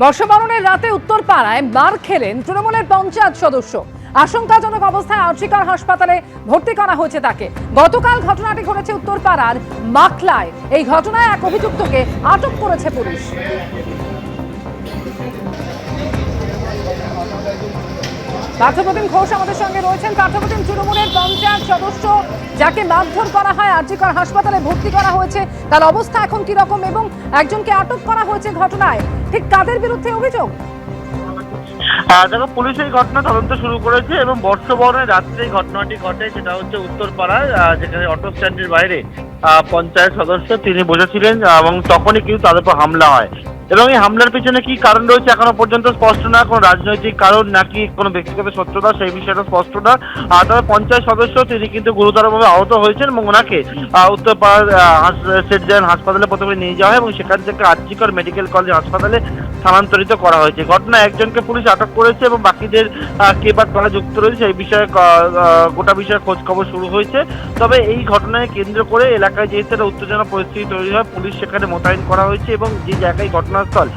বর্ষবরণের রাতে উত্তরপাড়ায় মার খেলেন তৃণমূলের পঞ্চায়েত সদস্য। আশঙ্কাজনক অবস্থায় আরজিকর হাসপাতালে ভর্তি করা হয়েছে তাকে। গতকাল ঘটনাটি ঘটেছে উত্তরপাড়ার মাখলায়। এই ঘটনায় এক অভিযুক্তকে আটক করেছে পুলিশ। পার্থপ্রতিম ঘোষ আমাদের সঙ্গে রয়েছেন। পার্থপ্রতিম, তৃণমূলের পঞ্চায়েত সদস্য যাকে মারধর করা হয় আরজিকর হাসপাতালে ভর্তি করা হয়েছে, তার অবস্থা এখন কি রকম এবং একজনকে আটক করা হয়েছে ঘটনায়, ঠিক কাদের বিরুদ্ধে অভিযোগ? দেখো, পুলিশ এই ঘটনা তদন্ত শুরু করেছে এবং বর্ষবরণের রাত্রে এই ঘটনাটি ঘটে। সেটা হচ্ছে উত্তরপাড়ায়, যেখানে অটো স্ট্যান্ডের বাইরে পঞ্চায়েত সদস্য তিনি বসেছিলেন এবং তখনই কিন্তু তাদের উপর হামলা হয়। এবং এই হামলার পিছনে কি কারণ রয়েছে এখনো পর্যন্ত স্পষ্ট না। কোনো রাজনৈতিক কারণ নাকি কোনো ব্যক্তিগত শত্রুতা, সেই বিষয়টা স্পষ্ট না। তবে পঞ্চায়েত সদস্য তিনি কিন্তু গুরুতরভাবে আহত হয়েছেন এবং ওনাকে উত্তরপাড়ার সেট জেনারেল হাসপাতালে প্রথমে নিয়ে যাওয়া হয় এবং সেখান থেকে আরজিকর মেডিকেল কলেজ হাসপাতালে স্থানান্তরিত করা হয়েছে। ঘটনায় একজনকে পুলিশ আটক করেছে এবং বাকিদের কে বা কারা যুক্ত রয়েছে সেই বিষয়ে গোটা বিষয়ে খোঁজ খবর শুরু হয়েছে। তবে এই ঘটনায় কেন্দ্র করে এলাকায় যেহেতু একটা উত্তেজনা পরিস্থিতি তৈরি হয়, পুলিশ সেখানে মোতায়েন করা হয়েছে এবং যে জায়গায় ঘটনাস্থল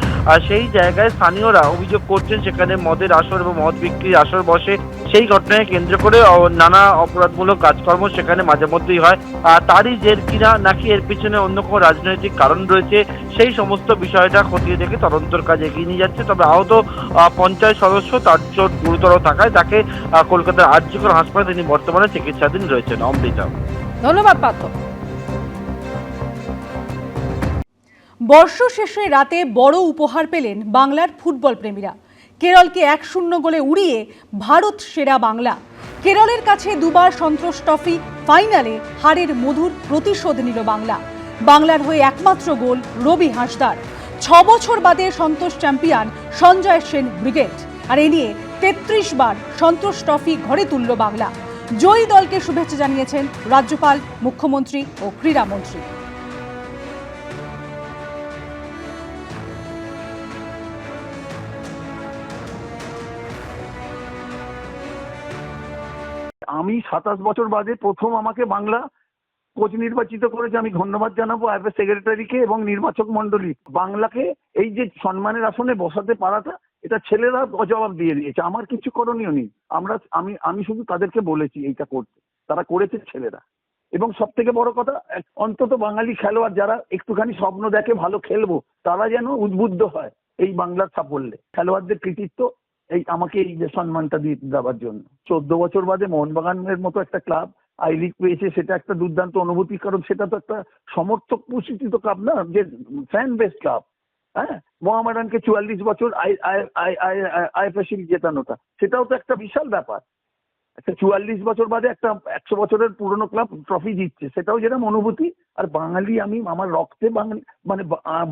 সেই জায়গায় স্থানীয়রা অভিযোগ করছেন সেখানে মদের আসর এবং মদ বিক্রির আসর বসে। সেই ঘটনায় কেন্দ্র করে নানা অপরাধমূলক কাজকর্ম সেখানে মাঝে মধ্যেই হয়। তারই জের কিনা নাকি এর পিছনে অন্য কোনো রাজনৈতিক কারণ রয়েছে, সেই সমস্ত বিষয়টা খতিয়ে দেখে তদন্তর কাজ এগিয়ে নিয়ে যাচ্ছে। তবে আহত পঞ্চায়েত সদস্য তার চোট গুরুতর থাকায় তাকে কলকাতার আরজিকর হাসপাতালে তিনি বর্তমানে চিকিৎসাধীন রয়েছেন। অমৃতা, ধন্যবাদ পার্থ। বর্ষ শেষে রাতে বড় উপহার পেলেন বাংলার ফুটবল প্রেমীরা। কেরলকে 1-0 গোলে উড়িয়ে ভারত সেরা বাংলা। কেরলের কাছে দুবার সন্তোষ ট্রফি ফাইনালে হারের মধুর প্রতিশোধ নিল বাংলা। বাংলার হয়ে একমাত্র গোল রবি হাঁসদার। 6 বছর বাদে সন্তোষ চ্যাম্পিয়ন সঞ্জয় সেন ব্রিগেড। আর এ নিয়ে 33 বার সন্তোষ ট্রফি ঘরে তুলল বাংলা। জয়ী দলকে শুভেচ্ছা জানিয়েছেন রাজ্যপাল, মুখ্যমন্ত্রী ও ক্রীড়ামন্ত্রী। আমি 27 বছর বাদে প্রথম আমাকে বাংলা কোচ নির্বাচিত করেছে। আমি ধন্যবাদ জানাবো আইএফএ সেক্রেটারিকে এবং নির্বাচক মন্ডলী। বাংলাকে এই যে সম্মানের আসনে বসাতে পারাটা, এটা ছেলেরা অজবাব দিয়ে দিয়েছে। আমার কিছু করণীয় নেই। আমি শুধু তাদেরকে বলেছি এইটা করতে, তারা করেছে ছেলেরা। এবং সব থেকে বড় কথা, অন্তত বাঙালি খেলোয়াড় যারা একটুখানি স্বপ্ন দেখে ভালো খেলবো, তারা যেন উদ্বুদ্ধ হয় এই বাংলার সাফল্যে। খেলোয়াড়দের কৃতিত্ব এই আমাকে এই যে সম্মানটা দিয়ে দেওয়ার জন্য। 14 বছর বাদে মোহনবাগানের মতো একটা ক্লাব আই লিগ পেয়েছে, সেটা একটা দুর্দান্ত অনুভূতি। কারণ সেটা তো একটা সমর্থক প্রশিক্ষিত ক্লাব না, যে ফ্যান বেস ক্লাব। হ্যাঁ, মোহামেডানকে 44 বছর আইএফএ শিল্ড জেতানোটা, সেটাও তো একটা বিশাল ব্যাপার। একটা 44 বছর বাদে একটা 100 বছরের পুরনো ক্লাব ট্রফি জিতছে, সেটাও যেরকম অনুভূতি। আর বাঙালি আমি, আমার রক্তে বাঙালি, মানে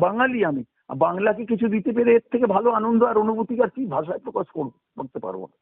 বাঙালি আমি। বাংলাকে কিছু দিতে পেরে এর থেকে ভালো আনন্দ আর অনুভূতি আর কি ভাষায় প্রকাশ করতে পারবো না।